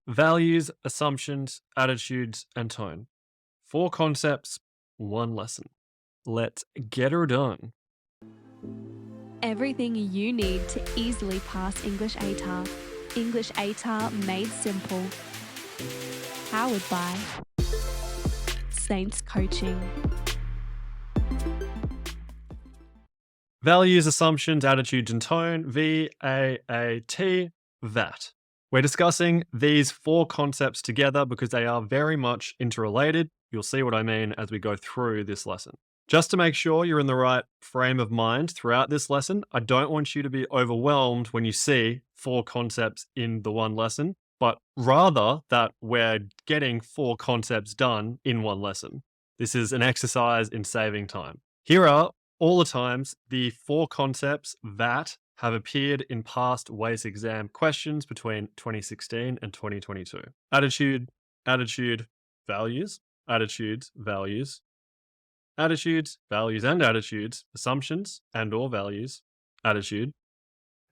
Values, assumptions, attitudes, and tone. 4 concepts, 1 lesson. Let's get her done. Everything you need to easily pass English ATAR. English ATAR made simple. Powered by Saints Coaching. Values, assumptions, attitudes, and tone. VAAT. VAT. We're discussing these 4 concepts together because they are very much interrelated. You'll see what I mean as we go through this lesson. Just to make sure you're in the right frame of mind throughout this lesson, I don't want you to be overwhelmed when you see 4 concepts in the one lesson, but rather that we're getting 4 concepts done in one lesson. This is an exercise in saving time. Here are all the times the 4 concepts that have appeared in past WACE exam questions between 2016 and 2022. Attitude, values, attitudes, values, attitudes, values and attitudes, assumptions and or values, attitude.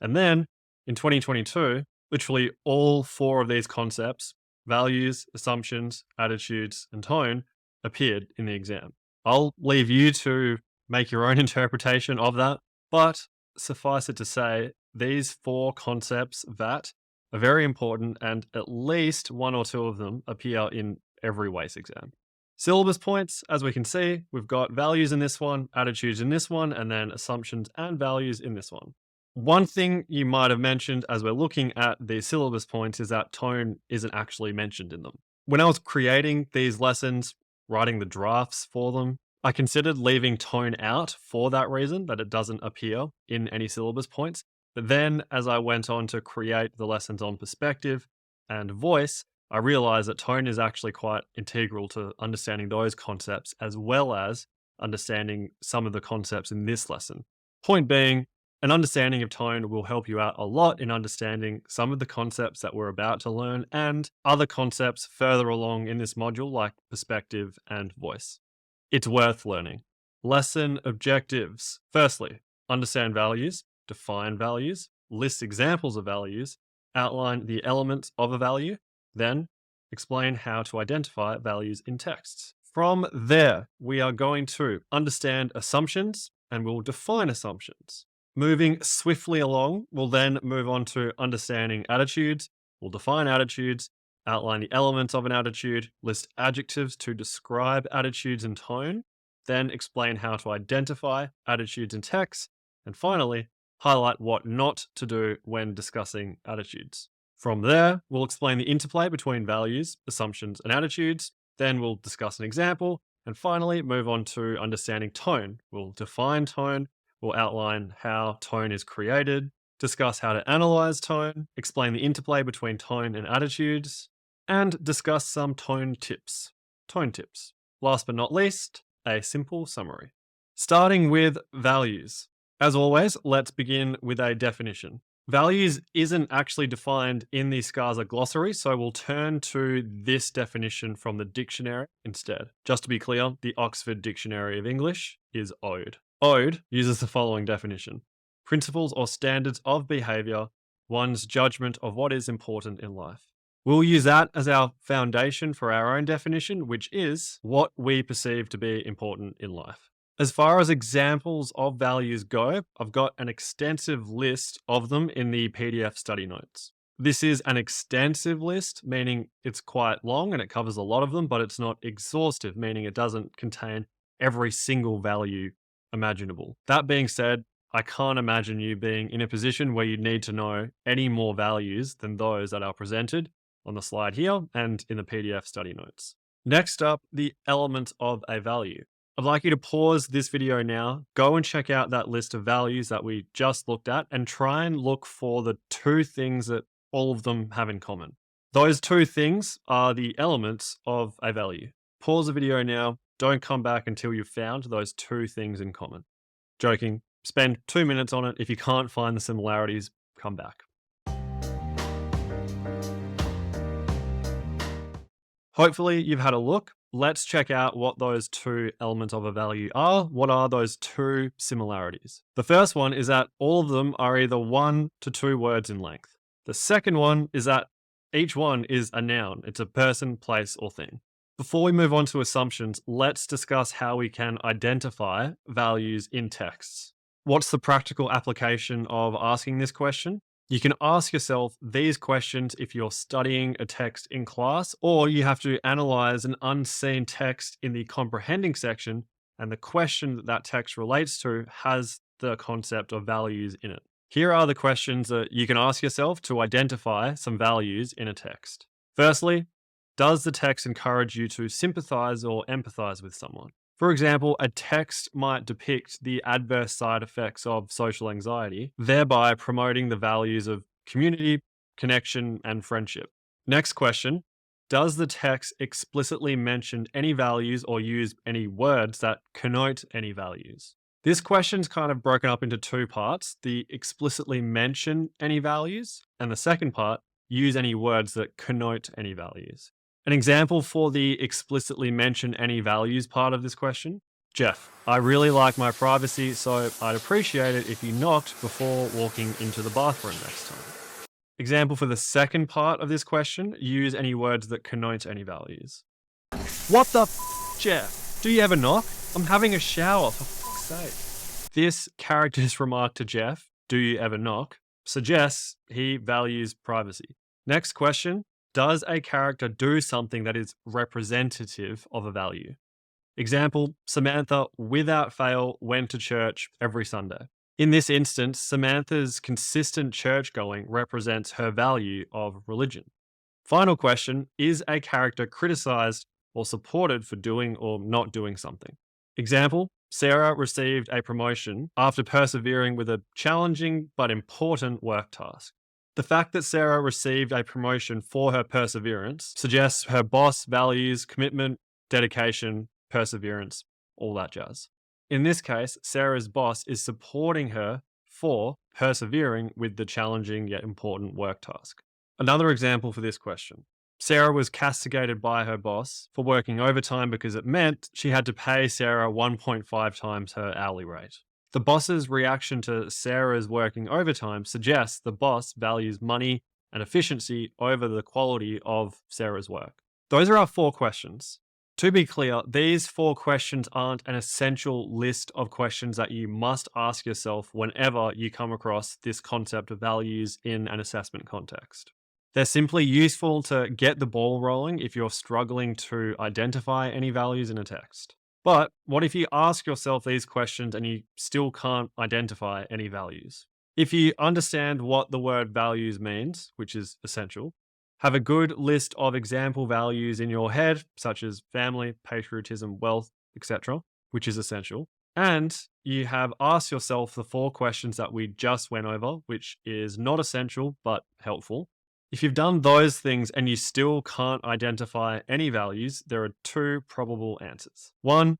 And then in 2022, literally all 4 of these concepts, values, assumptions, attitudes, and tone, appeared in the exam. I'll leave you to make your own interpretation of that, but suffice it to say, these 4 concepts that are very important and at least 1 or 2 of them appear in every WACE exam. Syllabus points, as we can see, we've got values in this one, attitudes in this one, and then assumptions and values in this one. One thing you might have mentioned as we're looking at the syllabus points is that tone isn't actually mentioned in them. When I was creating these lessons, writing the drafts for them, I considered leaving tone out for that reason, that it doesn't appear in any syllabus points. But then as I went on to create the lessons on perspective and voice, I realized that tone is actually quite integral to understanding those concepts as well as understanding some of the concepts in this lesson. Point being, an understanding of tone will help you out a lot in understanding some of the concepts that we're about to learn and other concepts further along in this module like perspective and voice. It's worth learning. Lesson objectives. Firstly, understand values, define values, list examples of values, outline the elements of a value, then explain how to identify values in texts. From there, we are going to understand assumptions and we'll define assumptions. Moving swiftly along, we'll then move on to understanding attitudes. We'll define attitudes, outline the elements of an attitude, list adjectives to describe attitudes and tone, then explain how to identify attitudes in text, and finally, highlight what not to do when discussing attitudes. From there, we'll explain the interplay between values, assumptions, and attitudes, then we'll discuss an example, and finally move on to understanding tone. We'll define tone, we'll outline how tone is created, discuss how to analyze tone, explain the interplay between tone and attitudes, and discuss some tone tips. Tone tips. Last but not least, a simple summary. Starting with values. As always, let's begin with a definition. Values isn't actually defined in the SCARSA glossary, so we'll turn to this definition from the dictionary instead. Just to be clear, the Oxford Dictionary of English is ODE. ODE uses the following definition. Principles or standards of behavior, one's judgment of what is important in life. We'll use that as our foundation for our own definition, which is what we perceive to be important in life. As far as examples of values go, I've got an extensive list of them in the PDF study notes. This is an extensive list, meaning it's quite long and it covers a lot of them, but it's not exhaustive, meaning it doesn't contain every single value imaginable. That being said, I can't imagine you being in a position where you need to know any more values than those that are presented on the slide here and in the PDF study notes. Next up, the element of a value. I'd like you to pause this video now, go and check out that list of values that we just looked at and try and look for the 2 things that all of them have in common. Those 2 things are the elements of a value. Pause the video now, don't come back until you've found those 2 things in common. Joking, spend 2 minutes on it. If you can't find the similarities, come back. Hopefully you've had a look. Let's check out what those 2 elements of a value are. What are those 2 similarities? The first one is that all of them are either 1 to 2 words in length. The second one is that Each one is a noun. It's a person, place, or thing. Before we move on to assumptions, let's discuss how we can identify values in texts. What's the practical application of asking this question? You can ask yourself these questions if you're studying a text in class, or you have to analyze an unseen text in the comprehending section, and the question that that text relates to has the concept of values in it. Here are the questions that you can ask yourself to identify some values in a text. Firstly, does the text encourage you to sympathize or empathize with someone? For example, a text might depict the adverse side effects of social anxiety, thereby promoting the values of community, connection, and friendship. Next question, does the text explicitly mention any values or use any words that connote any values? This question's kind of broken up into two parts, the explicitly mention any values, and the second part, use any words that connote any values. An example for the explicitly mention any values part of this question. Jeff, I really like my privacy, so I'd appreciate it if you knocked before walking into the bathroom next time. Example for the second part of this question, use any words that connote any values. What the Jeff? Do you ever knock? I'm having a shower, for fuck's sake. This character's remark to Jeff, do you ever knock, suggests he values privacy. Next question, does a character do something that is representative of a value? Example, Samantha, without fail, went to church every Sunday. In this instance, Samantha's consistent church going represents her value of religion. Final question, is a character criticized or supported for doing or not doing something? Example, Sarah received a promotion after persevering with a challenging but important work task. The fact that Sarah received a promotion for her perseverance suggests her boss values commitment, dedication, perseverance, all that jazz. In this case, Sarah's boss is supporting her for persevering with the challenging yet important work task. Another example for this question. Sarah was castigated by her boss for working overtime because it meant she had to pay Sarah 1.5 times her hourly rate. The boss's reaction to Sarah's working overtime suggests the boss values money and efficiency over the quality of Sarah's work. Those are our 4 questions. To be clear, these 4 questions aren't an essential list of questions that you must ask yourself whenever you come across this concept of values in an assessment context. They're simply useful to get the ball rolling if you're struggling to identify any values in a text. But what if you ask yourself these questions and you still can't identify any values? If you understand what the word values means, which is essential, have a good list of example values in your head, such as family, patriotism, wealth, etc., which is essential, and you have asked yourself the 4 questions that we just went over, which is not essential but helpful. If you've done those things and you still can't identify any values, there are 2 probable answers. 1,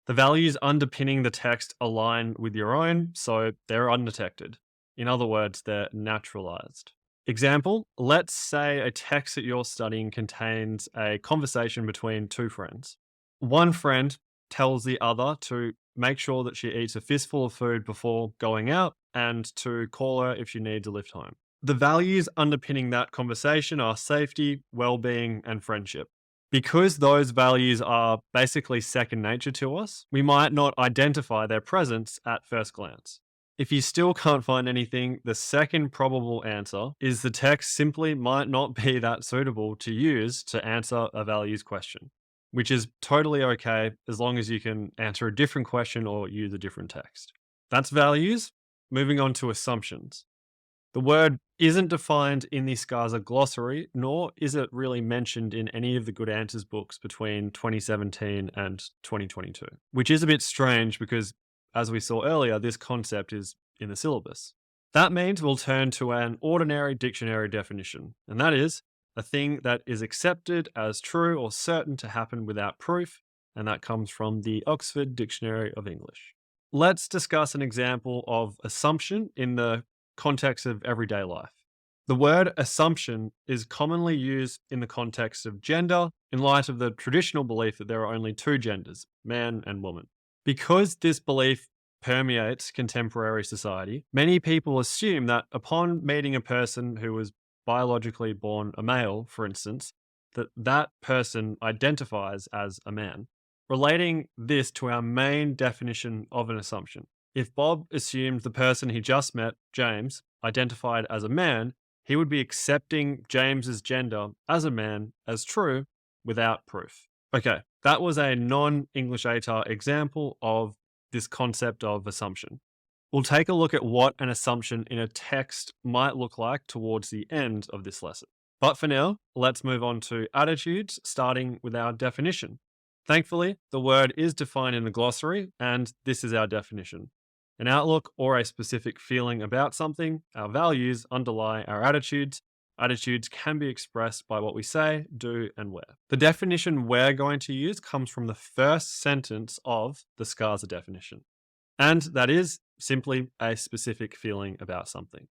the values underpinning the text align with your own, so they're undetected. In other words, they're naturalized. Example, let's say a text that you're studying contains a conversation between 2 friends. One friend tells the other to make sure that she eats a fistful of food before going out and to call her if she needs a lift home. The values underpinning that conversation are safety, well-being, and friendship. Because those values are basically second nature to us, we might not identify their presence at first glance. If you still can't find anything, the second probable answer is the text simply might not be that suitable to use to answer a values question, which is totally okay as long as you can answer a different question or use a different text. That's values. Moving on to assumptions. The word isn't defined in the SCARSA glossary, nor is it really mentioned in any of the Good Answers books between 2017 and 2022, which is a bit strange because, as we saw earlier, this concept is in the syllabus. That means we'll turn to an ordinary dictionary definition, and that is a thing that is accepted as true or certain to happen without proof, and that comes from the Oxford Dictionary of English. Let's discuss an example of assumption in the context of everyday life. The word assumption is commonly used in the context of gender in light of the traditional belief that there are only 2 genders, man and woman. Because this belief permeates contemporary society, many people assume that upon meeting a person who was biologically born a male, for instance, that that person identifies as a man. Relating this to our main definition of an assumption. If Bob assumed the person he just met, James, identified as a man, he would be accepting James's gender as a man as true without proof. Okay, that was a non-English ATAR example of this concept of assumption. We'll take a look at what an assumption in a text might look like towards the end of this lesson. But for now, let's move on to attitudes, starting with our definition. Thankfully, the word is defined in the glossary, and this is our definition. An outlook or a specific feeling about something, our values underlie our attitudes. Attitudes can be expressed by what we say, do, and wear. The definition we're going to use comes from the first sentence of the SCARSA definition, and that is simply a specific feeling about something.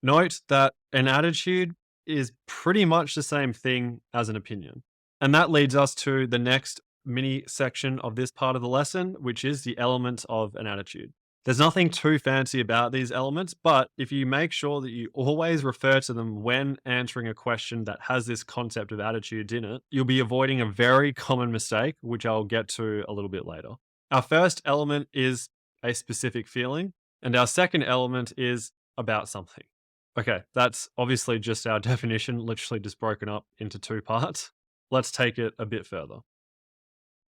Note that an attitude is pretty much the same thing as an opinion. And that leads us to the next mini section of this part of the lesson, which is the elements of an attitude. There's nothing too fancy about these elements, but if you make sure that you always refer to them when answering a question that has this concept of attitudes in it, you'll be avoiding a very common mistake, which I'll get to a little bit later. Our first element is a specific feeling, and our second element is about something. Okay, that's obviously just our definition, literally just broken up into two parts. Let's take it a bit further.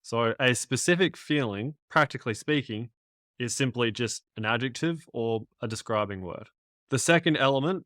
So a specific feeling, practically speaking, is simply just an adjective or a describing word. The second element,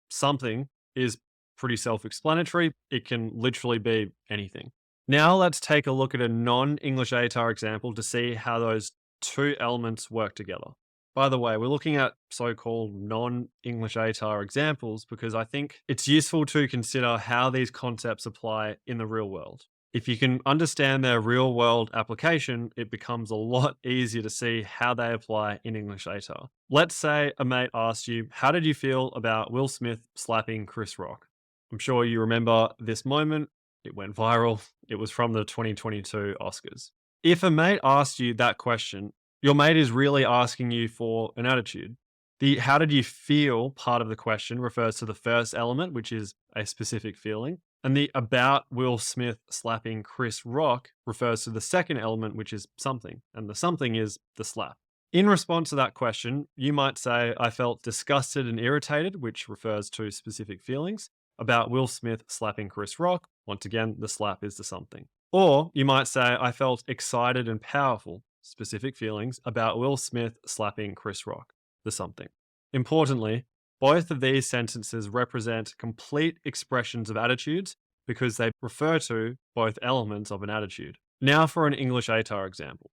something, is pretty self-explanatory. It can literally be anything. Now let's take a look at a non-English ATAR example to see how those two elements work together. By the way, we're looking at so-called non-English ATAR examples because I think it's useful to consider how these concepts apply in the real world. If you can understand their real world application, it becomes a lot easier to see how they apply in English ATAR. Let's say a mate asks you, how did you feel about Will Smith slapping Chris Rock? I'm sure you remember this moment. It went viral. It was from the 2022 Oscars. If a mate asked you that question, your mate is really asking you for an attitude. The how did you feel part of the question refers to the first element, which is a specific feeling. And the about Will Smith slapping Chris Rock refers to the second element, which is something. And the something is the slap. In response to that question, you might say, I felt disgusted and irritated, which refers to specific feelings, about Will Smith slapping Chris Rock. Once again, the slap is the something. Or you might say, I felt excited and powerful, specific feelings, about Will Smith slapping Chris Rock, the something. Importantly, both of these sentences represent complete expressions of attitudes because they refer to both elements of an attitude. Now for an English ATAR example.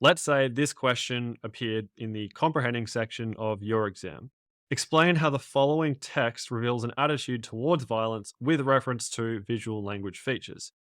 Let's say this question appeared in the comprehending section of your exam. Explain how the following text reveals an attitude towards violence with reference to visual language features.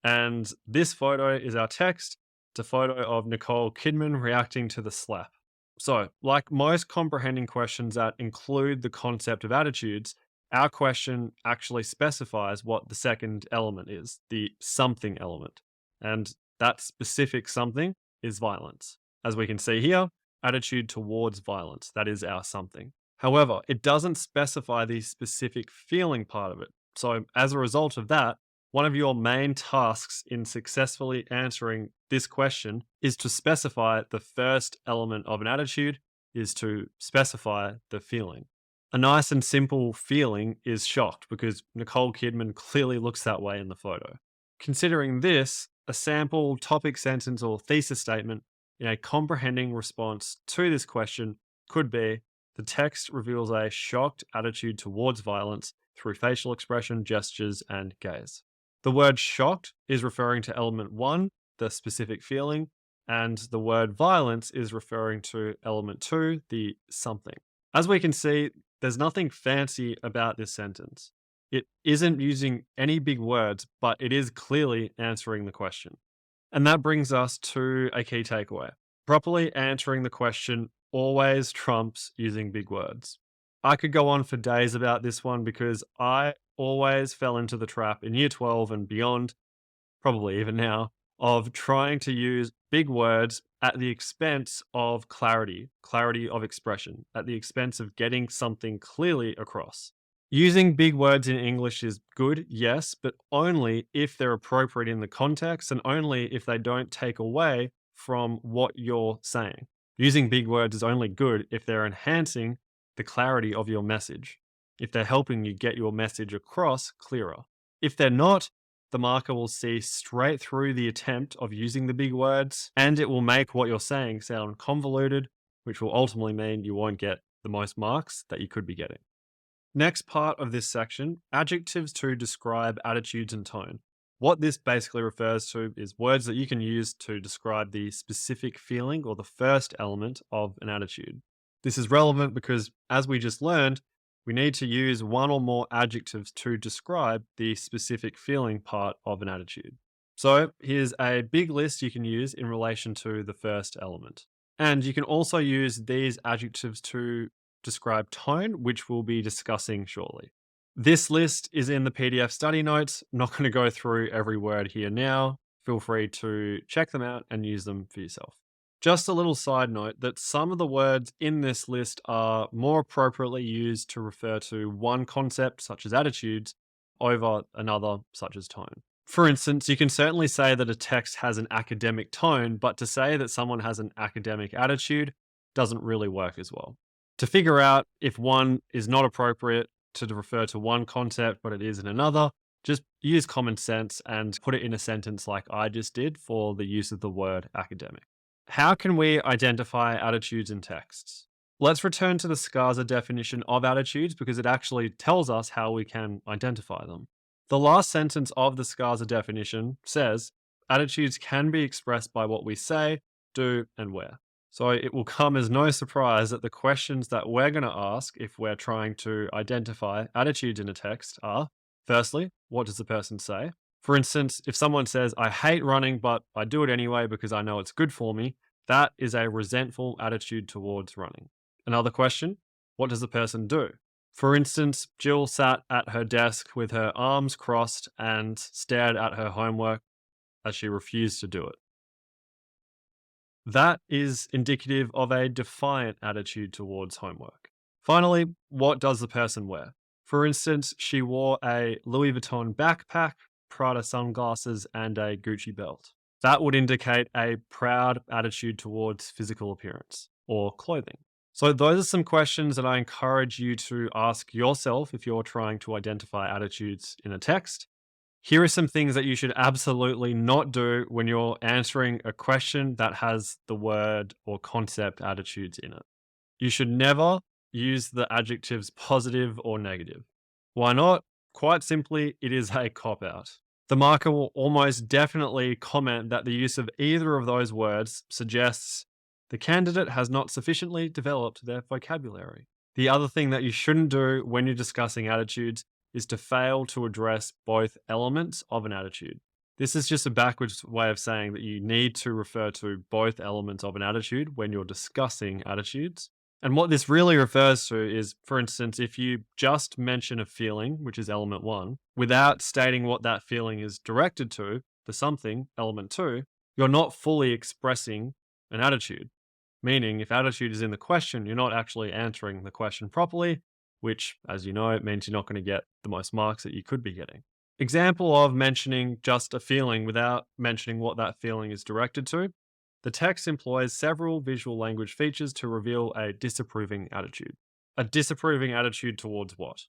And this photo is our text. It's a photo of Nicole Kidman reacting to the slap. So, like most comprehending questions that include the concept of attitudes, our question actually specifies what the second element is, the something element. And that specific something is violence. As we can see here, attitude towards violence, that is our something. However, it doesn't specify the specific feeling part of it. So, as a result of that, one of your main tasks in successfully answering this question is to specify the first element of an attitude, is to specify the feeling. A nice and simple feeling is shocked because Nicole Kidman clearly looks that way in the photo. Considering this, a sample topic sentence or thesis statement in a comprehending response to this question could be, the text reveals a shocked attitude towards violence through facial expression, gestures, and gaze. The word shocked is referring to element 1, the specific feeling, and the word violence is referring to element 2, the something. As we can see, there's nothing fancy about this sentence. It isn't using any big words, but it is clearly answering the question. And that brings us to a key takeaway. Properly answering the question always trumps using big words. I could go on for days about this one because I always fell into the trap in year 12 and beyond, probably even now, of trying to use big words at the expense of clarity of expression, at the expense of getting something clearly across. Using big words in English is good, yes, but only if they're appropriate in the context and only if they don't take away from what you're saying. Using big words is only good if they're enhancing the clarity of your message, if they're helping you get your message across clearer. If they're not, the marker will see straight through the attempt of using the big words and it will make what you're saying sound convoluted, which will ultimately mean you won't get the most marks that you could be getting. Next part of this section, adjectives to describe attitudes and tone. What this basically refers to is words that you can use to describe the specific feeling or the first element of an attitude. This is relevant because, as we just learned, we need to use one or more adjectives to describe the specific feeling part of an attitude. So here's a big list you can use in relation to the first element. And you can also use these adjectives to describe tone, which we'll be discussing shortly. This list is in the PDF study notes. I'm not going to go through every word here now. Feel free to check them out and use them for yourself. Just a little side note that some of the words in this list are more appropriately used to refer to one concept, such as attitudes, over another, such as tone. For instance, you can certainly say that a text has an academic tone, but to say that someone has an academic attitude doesn't really work as well. To figure out if one is not appropriate to refer to one concept, but it is in another, just use common sense and put it in a sentence like I just did for the use of the word academic. How can we identify attitudes in texts? Let's return to the SCARSA definition of attitudes because it actually tells us how we can identify them. The last sentence of the SCARSA definition says, attitudes can be expressed by what we say, do, and wear. So it will come as no surprise that the questions that we're going to ask if we're trying to identify attitudes in a text are, firstly, what does the person say? For instance, if someone says, I hate running, but I do it anyway because I know it's good for me, that is a resentful attitude towards running. Another question, what does the person do? For instance, Jill sat at her desk with her arms crossed and stared at her homework as she refused to do it. That is indicative of a defiant attitude towards homework. Finally, what does the person wear? For instance, she wore a Louis Vuitton backpack, Prada sunglasses, and a Gucci belt. That would indicate a proud attitude towards physical appearance or clothing. So those are some questions that I encourage you to ask yourself if you're trying to identify attitudes in a text. Here are some things that you should absolutely not do when you're answering a question that has the word or concept attitudes in it. You should never use the adjectives positive or negative. Why not? Quite simply, it is a cop-out. The marker will almost definitely comment that the use of either of those words suggests the candidate has not sufficiently developed their vocabulary. The other thing that you shouldn't do when you're discussing attitudes is to fail to address both elements of an attitude. This is just a backwards way of saying that you need to refer to both elements of an attitude when you're discussing attitudes. And what this really refers to is, for instance, if you just mention a feeling, which is element one, without stating what that feeling is directed to, the something, element two, you're not fully expressing an attitude. Meaning, if attitude is in the question, you're not actually answering the question properly, which, as you know, it means you're not going to get the most marks that you could be getting. Example of mentioning just a feeling without mentioning what that feeling is directed to. The text employs several visual language features to reveal a disapproving attitude. A disapproving attitude towards what?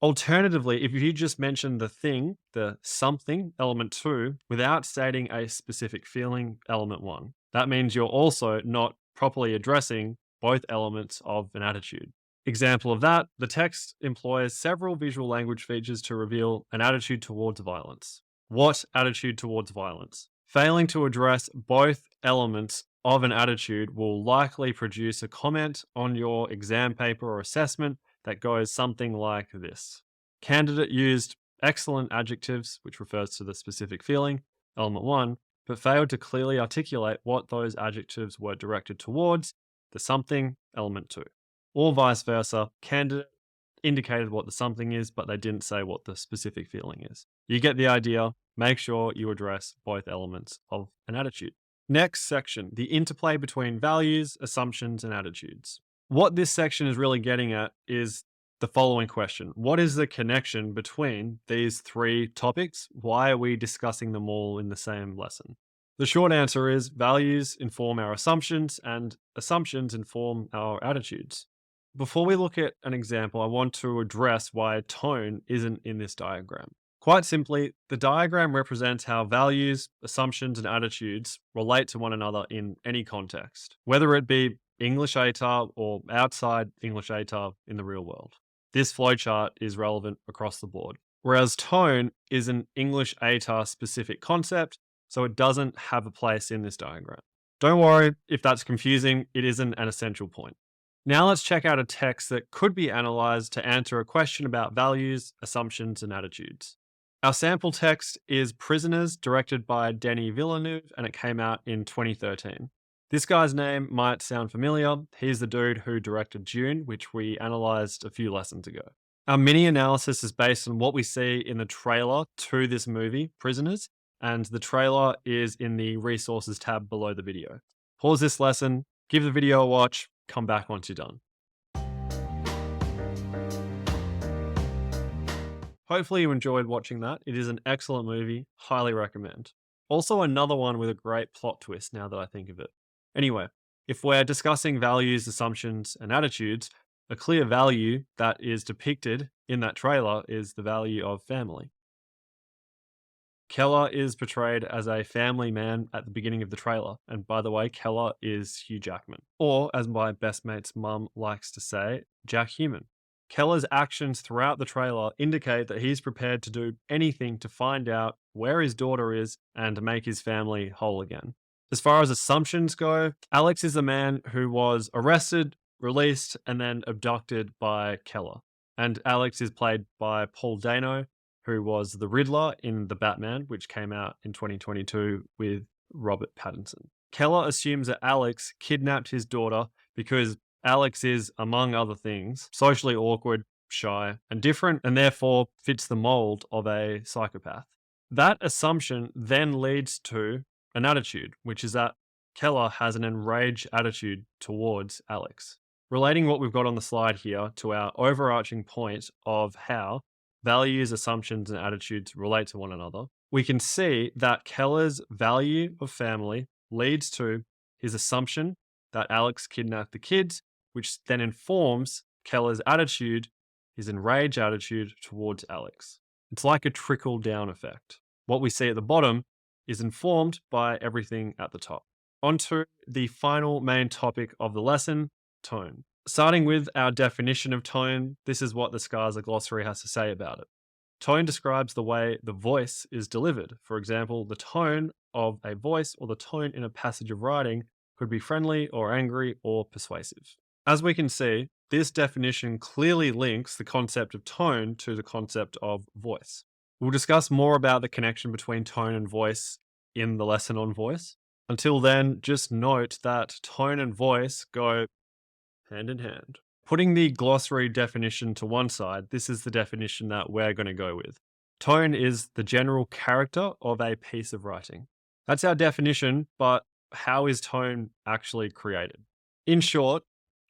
Alternatively, if you just mention the thing, the something, element two, without stating a specific feeling, element one, that means you're also not properly addressing both elements of an attitude. Example of that, the text employs several visual language features to reveal an attitude towards violence. What attitude towards violence? Failing to address both elements of an attitude will likely produce a comment on your exam paper or assessment that goes something like this. Candidate used excellent adjectives, which refers to the specific feeling, element one, but failed to clearly articulate what those adjectives were directed towards, the something, element two. Or vice versa, candidate indicated what the something is, but they didn't say what the specific feeling is. You get the idea. Make sure you address both elements of an attitude. Next section, the interplay between values, assumptions, and attitudes. What this section is really getting at is the following question: what is the connection between these three topics? Why are we discussing them all in the same lesson? The short answer is values inform our assumptions, and assumptions inform our attitudes. Before we look at an example, I want to address why tone isn't in this diagram. Quite simply, the diagram represents how values, assumptions, and attitudes relate to one another in any context, whether it be English ATAR or outside English ATAR in the real world. This flowchart is relevant across the board. Whereas tone is an English ATAR specific concept, so it doesn't have a place in this diagram. Don't worry if that's confusing, it isn't an essential point. Now let's check out a text that could be analyzed to answer a question about values, assumptions, and attitudes. Our sample text is Prisoners, directed by Denis Villeneuve, and it came out in 2013. This guy's name might sound familiar. He's the dude who directed Dune, which we analyzed a few lessons ago. Our mini analysis is based on what we see in the trailer to this movie, Prisoners, and the trailer is in the resources tab below the video. Pause this lesson, give the video a watch, come back once you're done. Hopefully you enjoyed watching that. It is an excellent movie, highly recommend. Also another one with a great plot twist now that I think of it. Anyway, if we're discussing values, assumptions, and attitudes, a clear value that is depicted in that trailer is the value of family. Keller is portrayed as a family man at the beginning of the trailer. And by the way, Keller is Hugh Jackman. Or, as my best mate's mum likes to say, Jack Human. Keller's actions throughout the trailer indicate that he's prepared to do anything to find out where his daughter is and to make his family whole again. As far as assumptions go, Alex is the man who was arrested, released, and then abducted by Keller. And Alex is played by Paul Dano, who was the Riddler in The Batman, which came out in 2022 with Robert Pattinson. Keller assumes that Alex kidnapped his daughter because Alex is, among other things, socially awkward, shy, and different, and therefore fits the mold of a psychopath. That assumption then leads to an attitude, which is that Keller has an enraged attitude towards Alex. Relating what we've got on the slide here to our overarching point of how values, assumptions, and attitudes relate to one another, we can see that Keller's value of family leads to his assumption that Alex kidnapped the kids, which then informs Keller's attitude, his enraged attitude towards Alex. It's like a trickle-down effect. What we see at the bottom is informed by everything at the top. Onto the final main topic of the lesson, tone. Starting with our definition of tone, this is what the Scarza glossary has to say about it. Tone describes the way the voice is delivered. For example, the tone of a voice or the tone in a passage of writing could be friendly or angry or persuasive. As we can see, this definition clearly links the concept of tone to the concept of voice. We'll discuss more about the connection between tone and voice in the lesson on voice. Until then, just note that tone and voice go hand in hand. Putting the glossary definition to one side, this is the definition that we're going to go with. Tone is the general character of a piece of writing. That's our definition, but how is tone actually created? In short,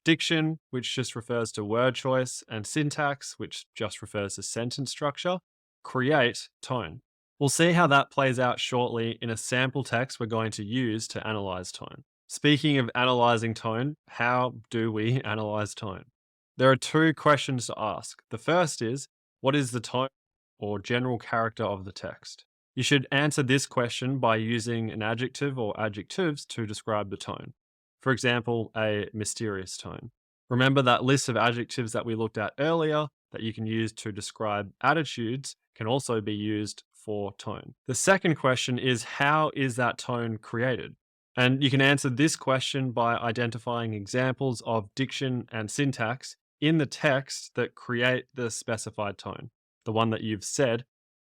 diction, which just refers to word choice, and syntax, which just refers to sentence structure, create tone. We'll see how that plays out shortly in a sample text we're going to use to analyze tone. Speaking of analyzing tone, how do we analyze tone? There are two questions to ask. The first is, what is the tone or general character of the text? You should answer this question by using an adjective or adjectives to describe the tone. For example, a mysterious tone. Remember that list of adjectives that we looked at earlier that you can use to describe attitudes can also be used for tone. The second question is, how is that tone created? And you can answer this question by identifying examples of diction and syntax in the text that create the specified tone, the one that you've said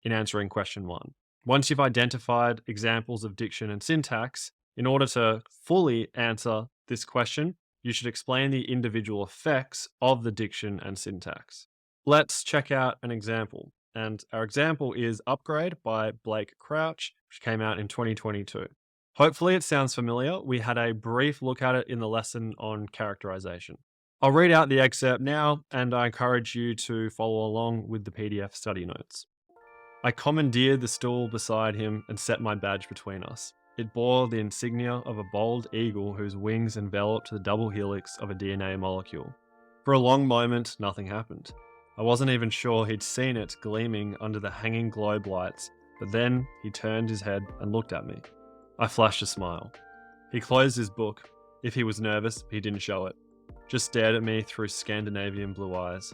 in answering question 1. Once you've identified examples of diction and syntax, in order to fully answer this question, you should explain the individual effects of the diction and syntax. Let's check out an example. And our example is Upgrade by Blake Crouch, which came out in 2022. Hopefully it sounds familiar. We had a brief look at it in the lesson on characterization. I'll read out the excerpt now, and I encourage you to follow along with the PDF study notes. I commandeered the stool beside him and set my badge between us. It bore the insignia of a bald eagle whose wings enveloped the double helix of a DNA molecule. For a long moment, nothing happened. I wasn't even sure he'd seen it gleaming under the hanging globe lights, but then he turned his head and looked at me. I flashed a smile. He closed his book. If he was nervous, he didn't show it. Just stared at me through Scandinavian blue eyes.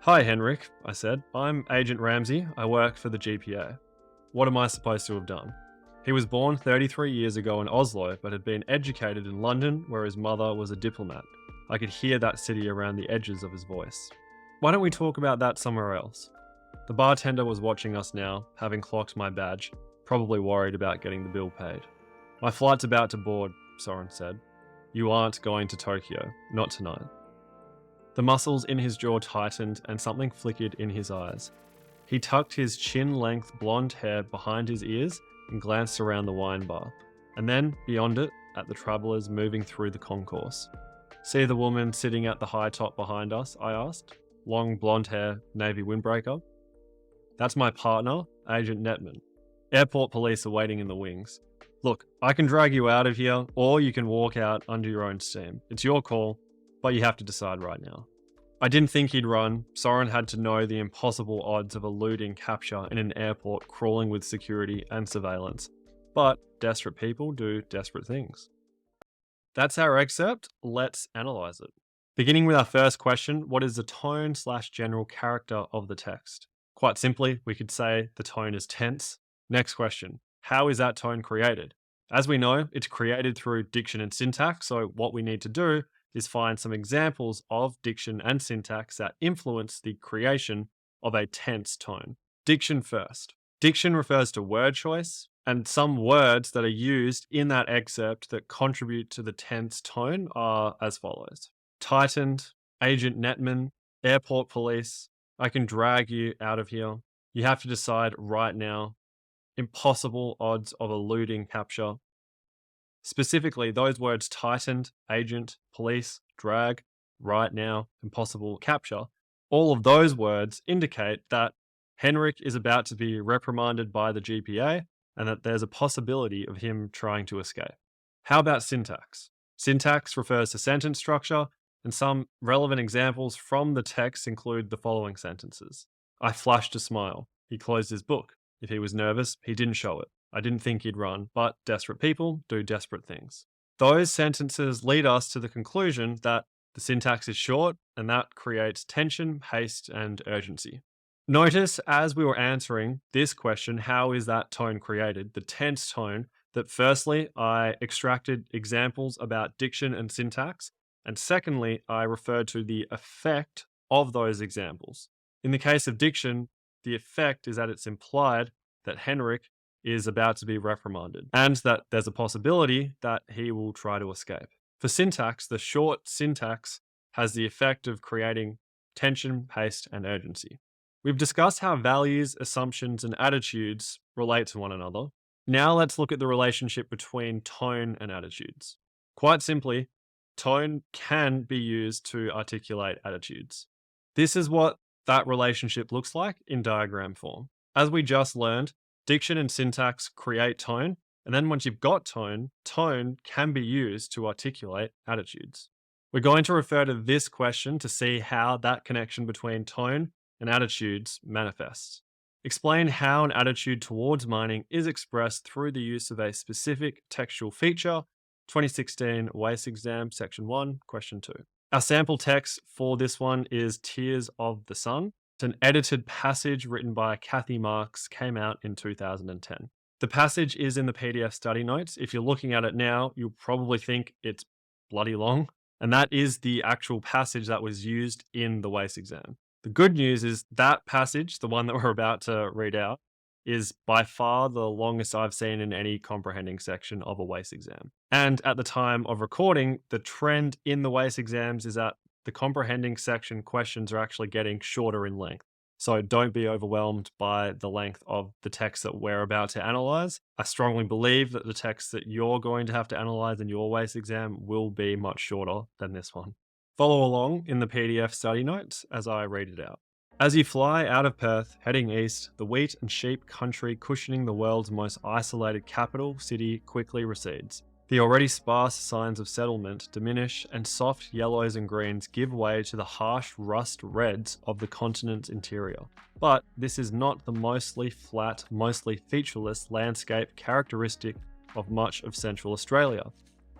Hi, Henrik, I said. I'm Agent Ramsey. I work for the GPA. What am I supposed to have done? He was born 33 years ago in Oslo, but had been educated in London, where his mother was a diplomat. I could hear that city around the edges of his voice. Why don't we talk about that somewhere else? The bartender was watching us now, having clocked my badge, probably worried about getting the bill paid. My flight's about to board, Soren said. You aren't going to Tokyo, not tonight. The muscles in his jaw tightened and something flickered in his eyes. He tucked his chin-length blonde hair behind his ears and glanced around the wine bar, and then, beyond it, at the travellers moving through the concourse. See the woman sitting at the high top behind us, I asked. Long blonde hair, navy windbreaker. That's my partner, Agent Netman. Airport police are waiting in the wings. Look, I can drag you out of here, or you can walk out under your own steam. It's your call, but you have to decide right now. I didn't think he'd run. Soren had to know the impossible odds of eluding capture in an airport crawling with security and surveillance. But desperate people do desperate things. That's our excerpt. Let's analyze it. Beginning with our first question, what is the tone/general character of the text? Quite simply, we could say the tone is tense. Next question, how is that tone created? As we know, it's created through diction and syntax, so what we need to do is find some examples of diction and syntax that influence the creation of a tense tone. Diction first. Diction refers to word choice, and some words that are used in that excerpt that contribute to the tense tone are as follows. Tightened, Agent Netman, airport police, I can drag you out of here. You have to decide right now. Impossible odds of eluding capture. Specifically, those words tightened, agent, police, drag, right now, impossible capture, all of those words indicate that Henrik is about to be reprimanded by the GPA and that there's a possibility of him trying to escape. How about syntax? Syntax refers to sentence structure, and some relevant examples from the text include the following sentences. I flashed a smile. He closed his book. If he was nervous, he didn't show it. I didn't think he'd run, but desperate people do desperate things. Those sentences lead us to the conclusion that the syntax is short, and that creates tension, haste, and urgency. Notice as we were answering this question, how is that tone created? The tense tone, that firstly, I extracted examples about diction and syntax, and secondly, I referred to the effect of those examples. In the case of diction, the effect is that it's implied that Henrik is about to be reprimanded and that there's a possibility that he will try to escape. For syntax, the short syntax has the effect of creating tension, haste, and urgency. We've discussed how values, assumptions, and attitudes relate to one another. Now let's look at the relationship between tone and attitudes. Quite simply, tone can be used to articulate attitudes. This is what that relationship looks like in diagram form. As we just learned, diction and syntax create tone, and then once you've got tone, tone can be used to articulate attitudes. We're going to refer to this question to see how that connection between tone and attitudes manifests. Explain how an attitude towards mining is expressed through the use of a specific textual feature. 2016 WACE exam, section 1, question 2. Our sample text for this one is Tears of the Sun. It's an edited passage written by Kathy Marks, came out in 2010. The passage is in the PDF study notes. If you're looking at it now, you'll probably think it's bloody long, and that is the actual passage that was used in the WACE exam. The good news is that passage, the one that we're about to read out, is by far the longest I've seen in any comprehending section of a WACE exam. And at the time of recording, the trend in the WACE exams is that the comprehending section questions are actually getting shorter in length. So don't be overwhelmed by the length of the text that we're about to analyze. I strongly believe that the text that you're going to have to analyze in your WACE exam will be much shorter than this one. Follow along in the PDF study notes as I read it out. As you fly out of Perth, heading east, the wheat and sheep country cushioning the world's most isolated capital city quickly recedes. The already sparse signs of settlement diminish, and soft yellows and greens give way to the harsh rust reds of the continent's interior. But this is not the mostly flat, mostly featureless landscape characteristic of much of Central Australia.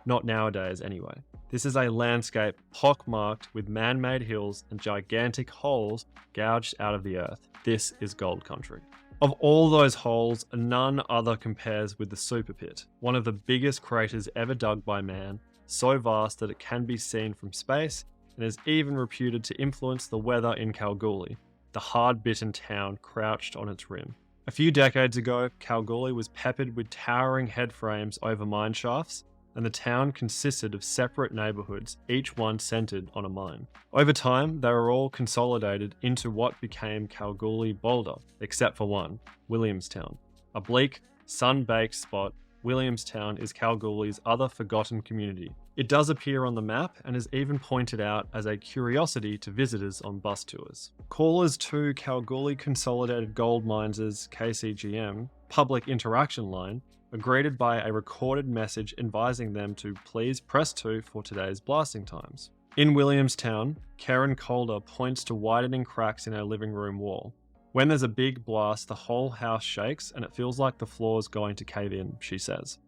Not nowadays, anyway. This is a landscape pockmarked with man-made hills and gigantic holes gouged out of the earth. This is gold country. Of all those holes, none other compares with the Super Pit, one of the biggest craters ever dug by man, so vast that it can be seen from space and is even reputed to influence the weather in Kalgoorlie, the hard-bitten town crouched on its rim. A few decades ago, Kalgoorlie was peppered with towering headframes over mine shafts, and the town consisted of separate neighbourhoods, each one centred on a mine. Over time, they were all consolidated into what became Kalgoorlie Boulder, except for one, Williamstown. A bleak, sun-baked spot, Williamstown is Kalgoorlie's other forgotten community. It does appear on the map and is even pointed out as a curiosity to visitors on bus tours. Callers to Kalgoorlie Consolidated Gold Mines' KCGM public interaction line are greeted by a recorded message advising them to please press 2 for today's blasting times. In Williamstown, Karen Calder points to widening cracks in her living room wall. When there's a big blast, the whole house shakes and it feels like the floor's going to cave in, she says.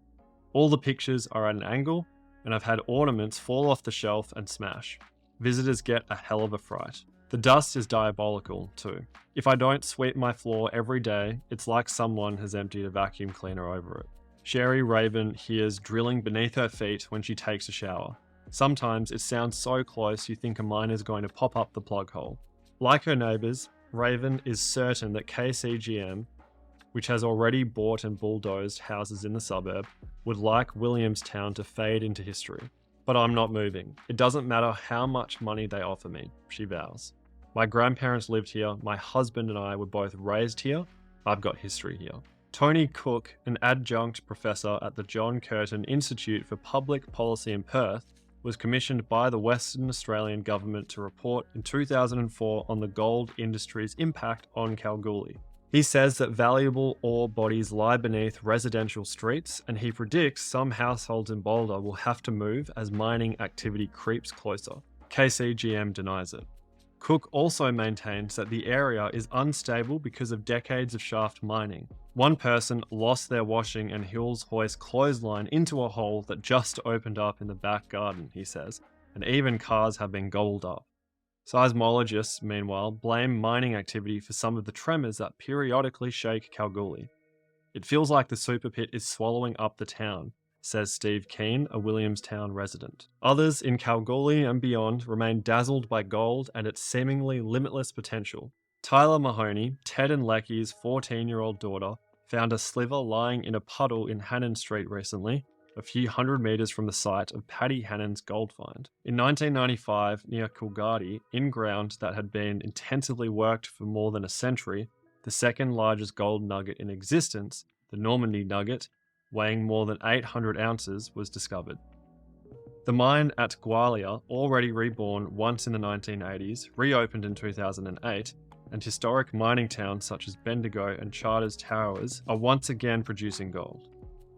All the pictures are at an angle, and I've had ornaments fall off the shelf and smash. Visitors get a hell of a fright. The dust is diabolical, too. If I don't sweep my floor every day, it's like someone has emptied a vacuum cleaner over it. Sherry Raven hears drilling beneath her feet when she takes a shower. Sometimes it sounds so close you think a mine is going to pop up the plug hole. Like her neighbours, Raven is certain that KCGM, which has already bought and bulldozed houses in the suburb, would like Williamstown to fade into history. But I'm not moving. It doesn't matter how much money they offer me, she vows. My grandparents lived here, my husband and I were both raised here, I've got history here. Tony Cook, an adjunct professor at the John Curtin Institute for Public Policy in Perth, was commissioned by the Western Australian government to report in 2004 on the gold industry's impact on Kalgoorlie. He says that valuable ore bodies lie beneath residential streets, and he predicts some households in Boulder will have to move as mining activity creeps closer. KCGM denies it. Cook also maintains that the area is unstable because of decades of shaft mining. One person lost their washing and Hills hoist clothesline into a hole that just opened up in the back garden, he says, and even cars have been gobbled up. Seismologists, meanwhile, blame mining activity for some of the tremors that periodically shake Kalgoorlie. It feels like the Super Pit is swallowing up the town, says Steve Keane, a Williamstown resident. Others in Kalgoorlie and beyond remain dazzled by gold and its seemingly limitless potential. Tyler Mahoney, Ted and Lecky's 14-year-old daughter, found a sliver lying in a puddle in Hannon Street recently, a few hundred metres from the site of Paddy Hannon's gold find. In 1995, near Coolgardie, in ground that had been intensively worked for more than a century, the second largest gold nugget in existence, the Normandy nugget, weighing more than 800 ounces, was discovered. The mine at Gwalia, already reborn once in the 1980s, reopened in 2008, and historic mining towns such as Bendigo and Charters Towers are once again producing gold.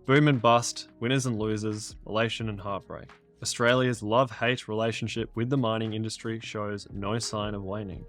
Boom and bust, winners and losers, elation and heartbreak. Australia's love-hate relationship with the mining industry shows no sign of waning.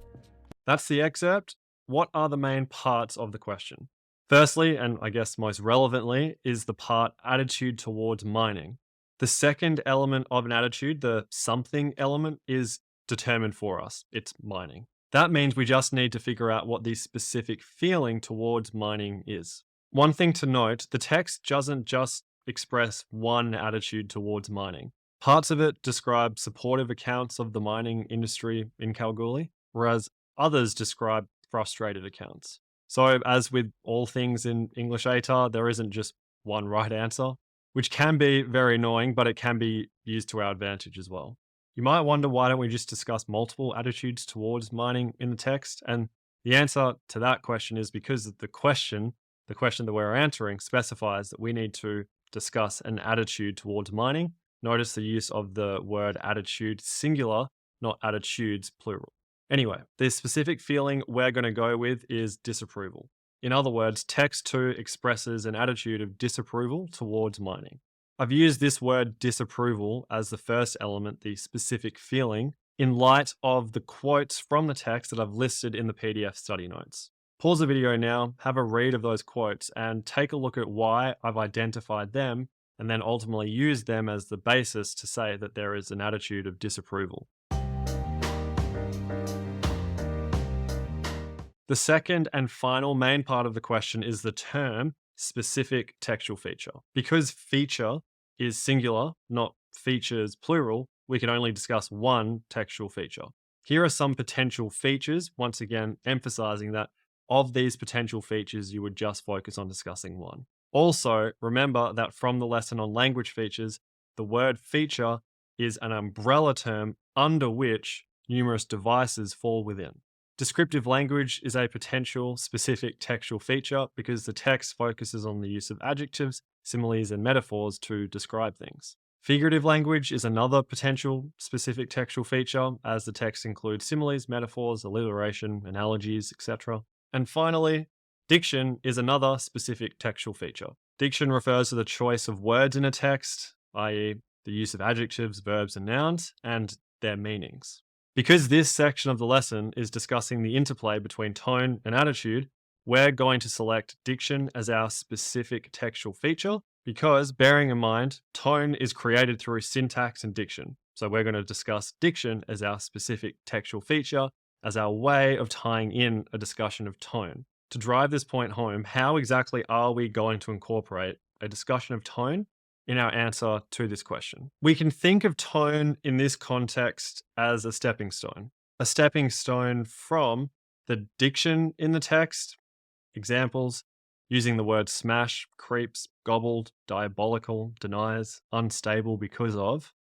That's the excerpt. What are the main parts of the question? Firstly, and I guess most relevantly, is the part attitude towards mining. The second element of an attitude, the something element, is determined for us. It's mining. That means we just need to figure out what the specific feeling towards mining is. One thing to note, the text doesn't just express one attitude towards mining. Parts of it describe supportive accounts of the mining industry in Kalgoorlie, whereas others describe frustrated accounts. So as with all things in English ATAR, there isn't just one right answer, which can be very annoying, but it can be used to our advantage as well. You might wonder, why don't we just discuss multiple attitudes towards mining in the text? And the answer to that question is because the question that we're answering specifies that we need to discuss an attitude towards mining. Notice the use of the word attitude singular not attitudes, plural. Anyway, the specific feeling we're going to go with is disapproval. In other words, text 2 expresses an attitude of disapproval towards mining. I've used this word disapproval as the first element, the specific feeling, in light of the quotes from the text that I've listed in the PDF study notes. Pause the video now, have a read of those quotes, and take a look at why I've identified them, and then ultimately use them as the basis to say that there is an attitude of disapproval. The second and final main part of the question is the term specific textual feature. Because feature is singular, not features plural, we can only discuss one textual feature. Here are some potential features, once again emphasizing that of these potential features, you would just focus on discussing one. Also, remember that from the lesson on language features, the word feature is an umbrella term under which numerous devices fall within. Descriptive language is a potential specific textual feature because the text focuses on the use of adjectives, similes, and metaphors to describe things. Figurative language is another potential specific textual feature, as the text includes similes, metaphors, alliteration, analogies, etc. And finally, diction is another specific textual feature. Diction refers to the choice of words in a text, i.e., the use of adjectives, verbs, and nouns, and their meanings. Because this section of the lesson is discussing the interplay between tone and attitude, we're going to select diction as our specific textual feature because, bearing in mind, tone is created through syntax and diction. So we're going to discuss diction as our specific textual feature as our way of tying in a discussion of tone. To drive this point home, how exactly are we going to incorporate a discussion of tone in our answer to this question? We can think of tone in this context as a stepping stone from the diction in the text, examples, using the word smash, creeps, gobbled, diabolical, denies, unstable because of,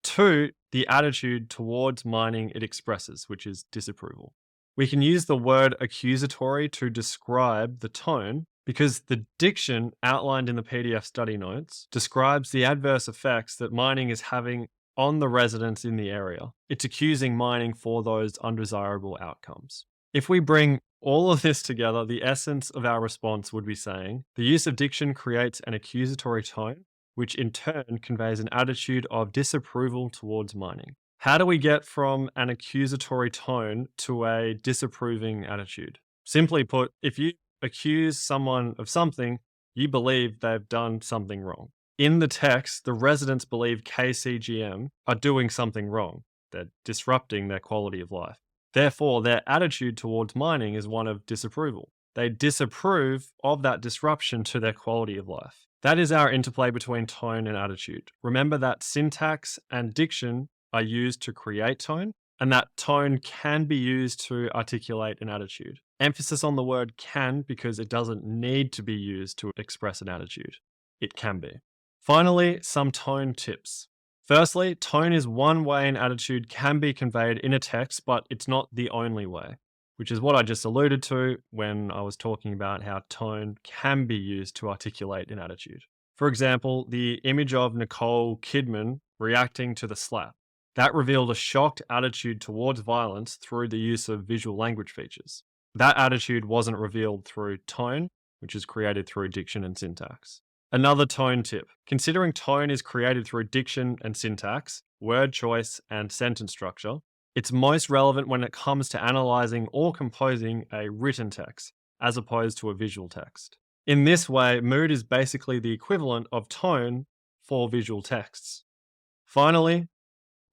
to the attitude towards mining it expresses, which is disapproval. We can use the word accusatory to describe the tone because the diction outlined in the PDF study notes describes the adverse effects that mining is having on the residents in the area. It's accusing mining for those undesirable outcomes. If we bring all of this together, the essence of our response would be saying the use of diction creates an accusatory tone, which in turn conveys an attitude of disapproval towards mining. How do we get from an accusatory tone to a disapproving attitude? Simply put, if you accuse someone of something, you believe they've done something wrong. In the text, the residents believe KCGM are doing something wrong. They're disrupting their quality of life. Therefore, their attitude towards mining is one of disapproval. They disapprove of that disruption to their quality of life. That is our interplay between tone and attitude. Remember that syntax and diction are used to create tone, and that tone can be used to articulate an attitude. Emphasis on the word can because it doesn't need to be used to express an attitude. It can be. Finally, some tone tips. Firstly, tone is one way an attitude can be conveyed in a text, but it's not the only way, which is what I just alluded to when I was talking about how tone can be used to articulate an attitude. For example, the image of Nicole Kidman reacting to the slap. That revealed a shocked attitude towards violence through the use of visual language features. That attitude wasn't revealed through tone, which is created through diction and syntax. Another tone tip. Considering tone is created through diction and syntax, word choice, and sentence structure, it's most relevant when it comes to analyzing or composing a written text, as opposed to a visual text. In this way, mood is basically the equivalent of tone for visual texts. Finally,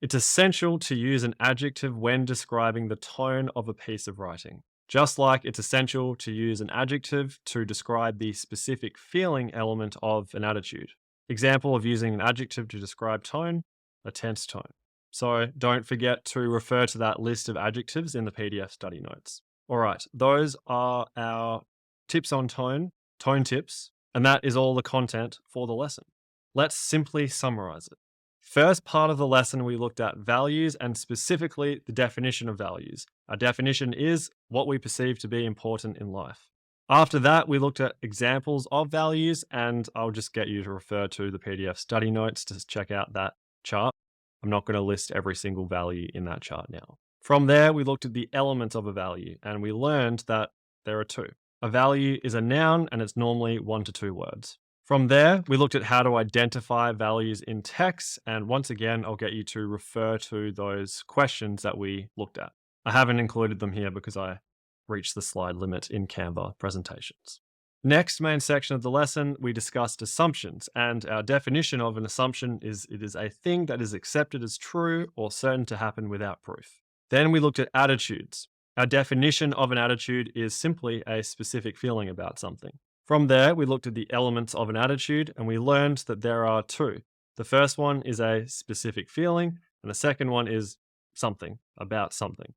it's essential to use an adjective when describing the tone of a piece of writing. Just like it's essential to use an adjective to describe the specific feeling element of an attitude. Example of using an adjective to describe tone, a tense tone. So don't forget to refer to that list of adjectives in the PDF study notes. All right, those are our tips on tone tips, and that is all the content for the lesson. Let's simply summarize it. First part of the lesson, we looked at values and specifically the definition of values. Our definition is what we perceive to be important in life. After that, we looked at examples of values, and I'll just get you to refer to the PDF study notes to check out that chart. I'm not going to list every single value in that chart now. From there, we looked at the elements of a value, and we learned that there are two. A value is a noun, and it's normally 1 to 2 words. From there, we looked at how to identify values in text, and once again, I'll get you to refer to those questions that we looked at. I haven't included them here because I reached the slide limit in Canva presentations. Next main section of the lesson, we discussed assumptions, and our definition of an assumption is it is a thing that is accepted as true or certain to happen without proof. Then we looked at attitudes. Our definition of an attitude is simply a specific feeling about something. From there, we looked at the elements of an attitude, and we learned that there are two. The first one is a specific feeling, and the second one is something, about something.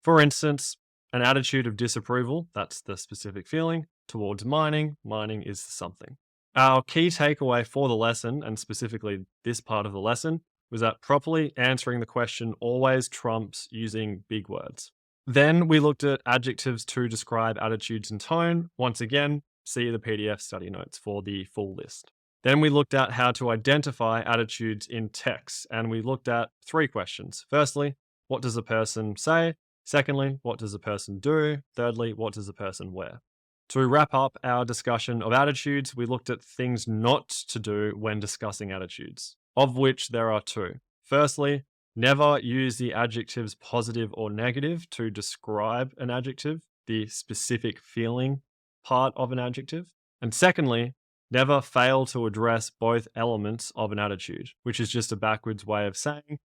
For instance, an attitude of disapproval, that's the specific feeling, towards mining is the something. Our key takeaway for the lesson, and specifically this part of the lesson, was that properly answering the question always trumps using big words. Then we looked at adjectives to describe attitudes and tone. Once again, see the PDF study notes for the full list. Then we looked at how to identify attitudes in text, and we looked at 3 questions. Firstly, what does a person say? Secondly, what does a person do? Thirdly, what does a person wear? To wrap up our discussion of attitudes, we looked at things not to do when discussing attitudes, of which there are 2. Firstly, never use the adjectives positive or negative to describe an adjective, the specific feeling part of an adjective. And secondly, never fail to address both elements of an attitude, which is just a backwards way of saying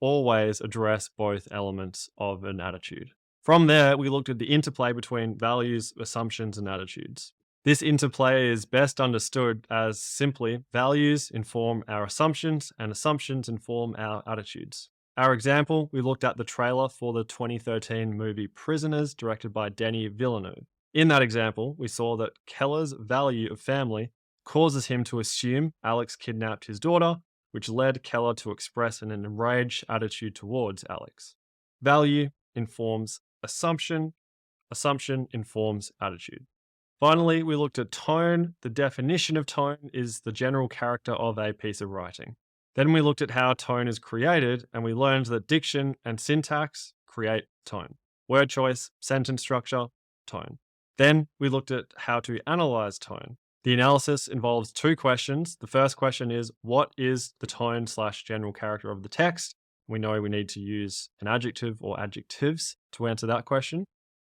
always address both elements of an attitude. From there, we looked at the interplay between values, assumptions, and attitudes. This interplay is best understood as simply values inform our assumptions and assumptions inform our attitudes. Our example, we looked at the trailer for the 2013 movie Prisoners, directed by Denis Villeneuve. In that example, we saw that Keller's value of family causes him to assume Alex kidnapped his daughter, which led Keller to express an enraged attitude towards Alex. Value informs assumption, assumption informs attitude. Finally, we looked at tone. The definition of tone is the general character of a piece of writing. Then we looked at how tone is created, and we learned that diction and syntax create tone. Word choice, sentence structure, tone. Then we looked at how to analyze tone. The analysis involves 2 questions. The first question is, what is the tone/general character of the text? We know we need to use an adjective or adjectives to answer that question.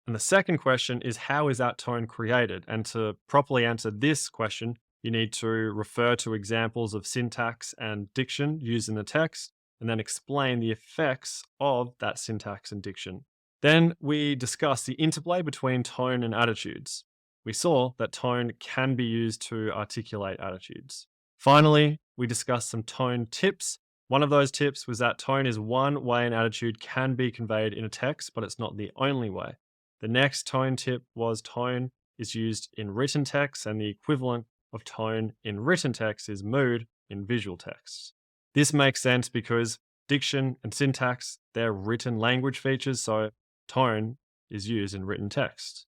And the second question is, how is that tone created? And to properly answer this question, you need to refer to examples of syntax and diction used in the text, and then explain the effects of that syntax and diction. Then we discussed the interplay between tone and attitudes. We saw that tone can be used to articulate attitudes. Finally, we discussed some tone tips. One of those tips was that tone is one way an attitude can be conveyed in a text, but it's not the only way. The next tone tip was tone is used in written text, and the equivalent of tone in written text is mood in visual text. This makes sense because diction and syntax, they're written language features, so tone is used in written text.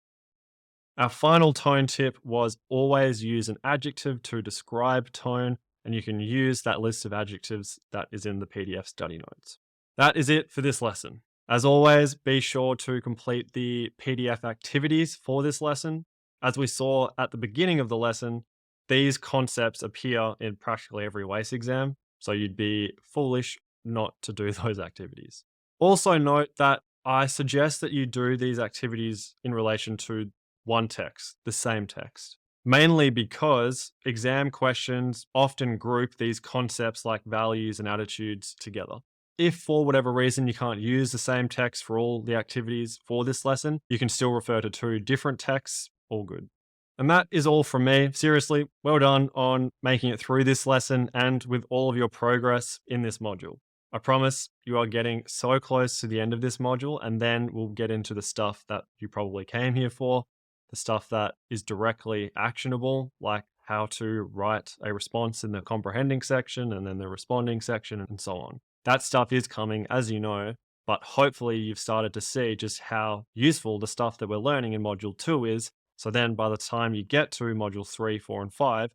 Our final tone tip was always use an adjective to describe tone, and you can use that list of adjectives that is in the PDF study notes. That is it for this lesson. As always, be sure to complete the PDF activities for this lesson. As we saw at the beginning of the lesson, these concepts appear in practically every WACE exam, so you'd be foolish not to do those activities. Also note that I suggest that you do these activities in relation to one text, the same text, mainly because exam questions often group these concepts like values and attitudes together. If for whatever reason you can't use the same text for all the activities for this lesson, you can still refer to 2 different texts, all good. And that is all from me. Seriously, well done on making it through this lesson and with all of your progress in this module. I promise you are getting so close to the end of this module, and then we'll get into the stuff that you probably came here for, the stuff that is directly actionable, like how to write a response in the comprehending section and then the responding section and so on. That stuff is coming, as you know, but hopefully you've started to see just how useful the stuff that we're learning in Module 2 is. So then by the time you get to Module 3, 4, and 5,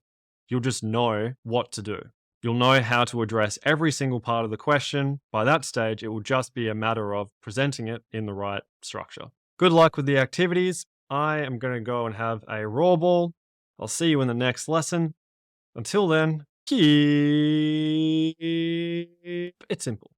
you'll just know what to do. You'll know how to address every single part of the question. By that stage, it will just be a matter of presenting it in the right structure. Good luck with the activities. I am going to go and have a raw ball. I'll see you in the next lesson. Until then, keep it simple.